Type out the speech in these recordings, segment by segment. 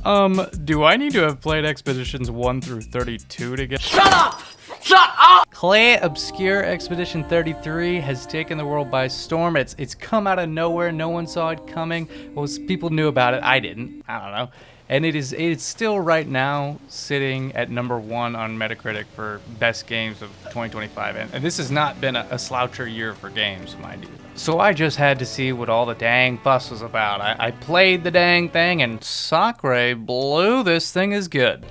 Do I need to have played Expeditions 1 through 32 to get— Shut up! Shut up! Clair Obscur Expedition 33 has taken the world by storm. It's come out of nowhere. No one saw it coming. Well, people knew about it. I didn't. I don't know. And it's still right now sitting at #1 on Metacritic for best games of 2025. And this has not been a sloucher year for games, mind you. So I just had to see what all the dang fuss was about. I played the dang thing, and sacre bleu, this thing is good.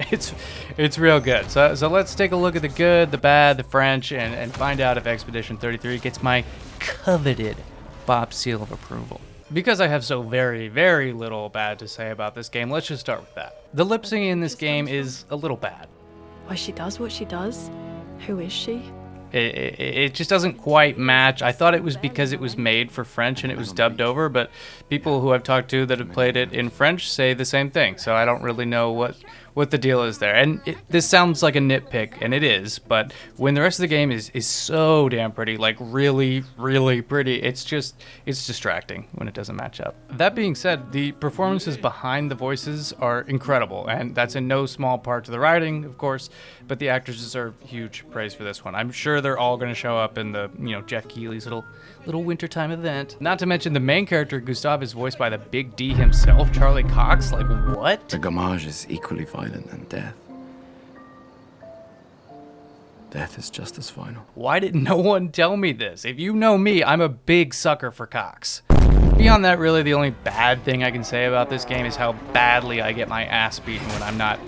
It's real good. So let's take a look at the good, the bad, the French, and find out if Expedition 33 gets my coveted Bob seal of approval. Because I have so very, very little bad to say about this game, let's just start with that. The lip syncing in this game is a little bad. Why she does what she does? Who is she? It just doesn't quite match. I thought it was because it was made for French and it was dubbed over, but people who I've talked to that have played it in French say the same thing, so I don't really know what the deal is there. And this sounds like a nitpick, and it is, but when the rest of the game is so damn pretty, like really, really pretty, it's distracting when it doesn't match up. That being said, the performances behind the voices are incredible, and that's in no small part to the writing, of course, but the actors deserve huge praise for this one. I'm sure they're all going to show up in the, Jeff Keighley's little wintertime event. Not to mention the main character, Gustave, is voiced by the Big D himself, Charlie Cox. Like, what? The gamage is equally violent than death. Death is just as final. Why did no one tell me this? If you know me, I'm a big sucker for Cox. Beyond that, really, the only bad thing I can say about this game is how badly I get my ass beaten when I'm not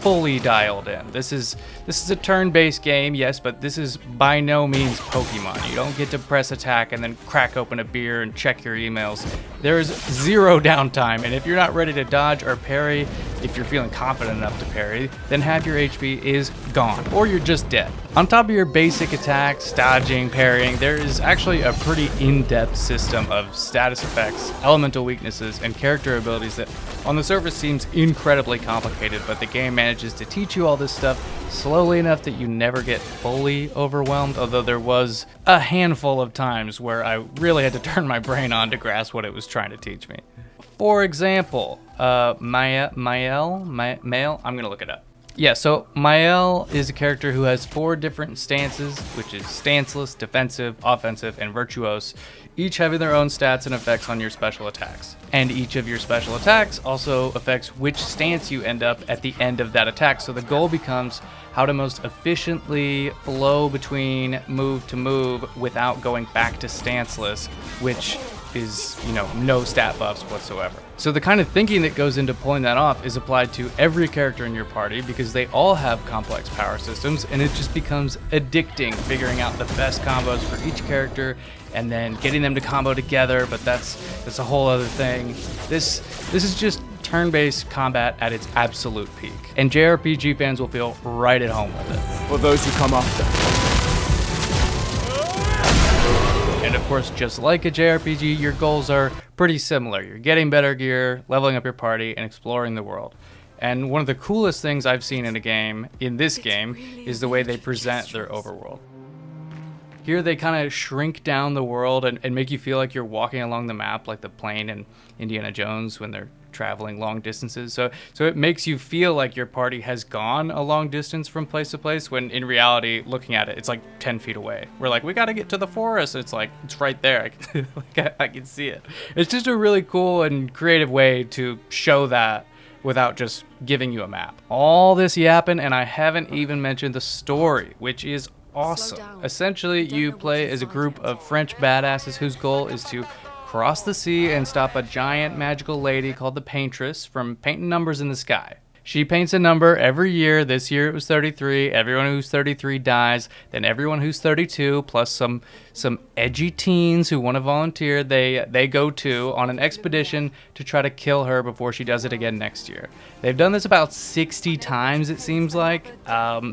fully dialed in. This is a turn-based game, yes, but this is by no means Pokemon. You don't get to press attack and then crack open a beer and check your emails. There's zero downtime, and if you're not ready to dodge or parry, if you're feeling confident enough to parry, then half your HP is gone, or you're just dead. On top of your basic attacks, dodging, parrying, there is actually a pretty in-depth system of status effects, elemental weaknesses, and character abilities that on the surface seems incredibly complicated, but the game manages to teach you all this stuff slowly enough that you never get fully overwhelmed, although there was a handful of times where I really had to turn my brain on to grasp what it was trying to teach me. For example, Mael, I'm gonna look it up. Yeah, so Mael is a character who has 4 different stances, which is stanceless, defensive, offensive, and virtuose, each having their own stats and effects on your special attacks. And each of your special attacks also affects which stance you end up at the end of that attack. So the goal becomes how to most efficiently flow between move to move without going back to stanceless, which is, no stat buffs whatsoever. So the kind of thinking that goes into pulling that off is applied to every character in your party because they all have complex power systems, and it just becomes addicting figuring out the best combos for each character and then getting them to combo together, but that's a whole other thing. This is just turn-based combat at its absolute peak, and JRPG fans will feel right at home with it. For those who come after. And of course, just like a JRPG, your goals are pretty similar. You're getting better gear, leveling up your party, and exploring the world. And one of the coolest things I've seen in this game, is the way they present their overworld. Here they kind of shrink down the world and make you feel like you're walking along the map like the plane in Indiana Jones when they're traveling long distances. So it makes you feel like your party has gone a long distance from place to place, when in reality, looking at it, it's like 10 feet away. We're like, we got to get to the forest. It's like, it's right there. I can see it. It's just a really cool and creative way to show that without just giving you a map. All this yapping, and I haven't even mentioned the story, which is awesome. Essentially, you play as a group of French badasses whose goal is to cross the sea and stop a giant magical lady called the Paintress from painting numbers in the sky. She paints a number every year. This year it was 33. Everyone who's 33 dies. Then everyone who's 32, plus some edgy teens who want to volunteer, they go too on an expedition to try to kill her before she does it again next year. They've done this about 60 times, it seems like,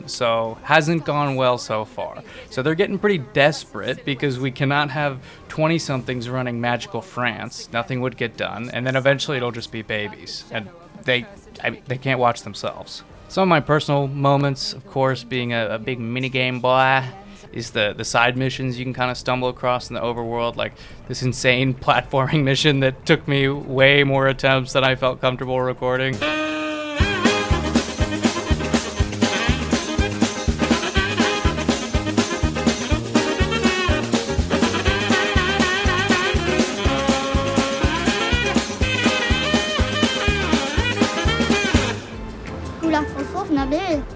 so hasn't gone well so far. So they're getting pretty desperate because we cannot have 20-somethings running magical France. Nothing would get done, and then eventually it'll just be babies. And they can't watch themselves. Some of my personal moments, of course, being a big minigame boy, is the side missions you can kind of stumble across in the overworld, like this insane platforming mission that took me way more attempts than I felt comfortable recording.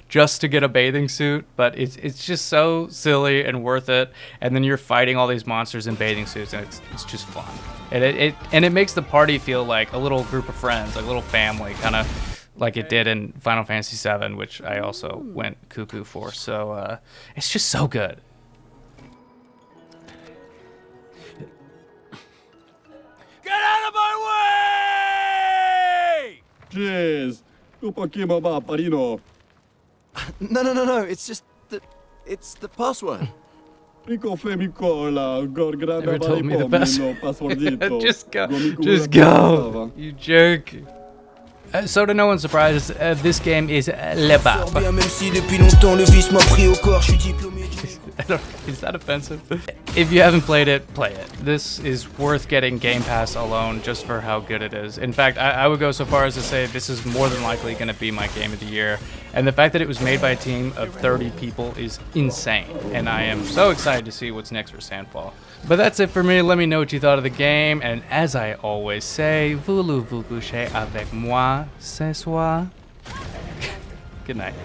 just to get a bathing suit, but it's just so silly and worth it. And then you're fighting all these monsters in bathing suits, and it's just fun. And it makes the party feel like a little group of friends, like a little family, kind of like it did in Final Fantasy VII, which I also went cuckoo for. So it's just so good. Get out of my way! Jeez. Parino. No. It's just it's the password. Rico Femicola, Gorgrana Never told me the Varipomino, best. Passwordito. Just go, Gomicula just go, Passava. you jerk. So to no one's surprise, this game is Le Barbe. Is that offensive? If you haven't played it, play it. This is worth getting Game Pass alone just for how good it is. In fact, I would go so far as to say this is more than likely going to be my game of the year. And the fact that it was made by a team of 30 people is insane. And I am so excited to see what's next for Sandfall. But that's it for me. Let me know what you thought of the game. And as I always say, voulez-vous coucher avec moi ce soir? Good night.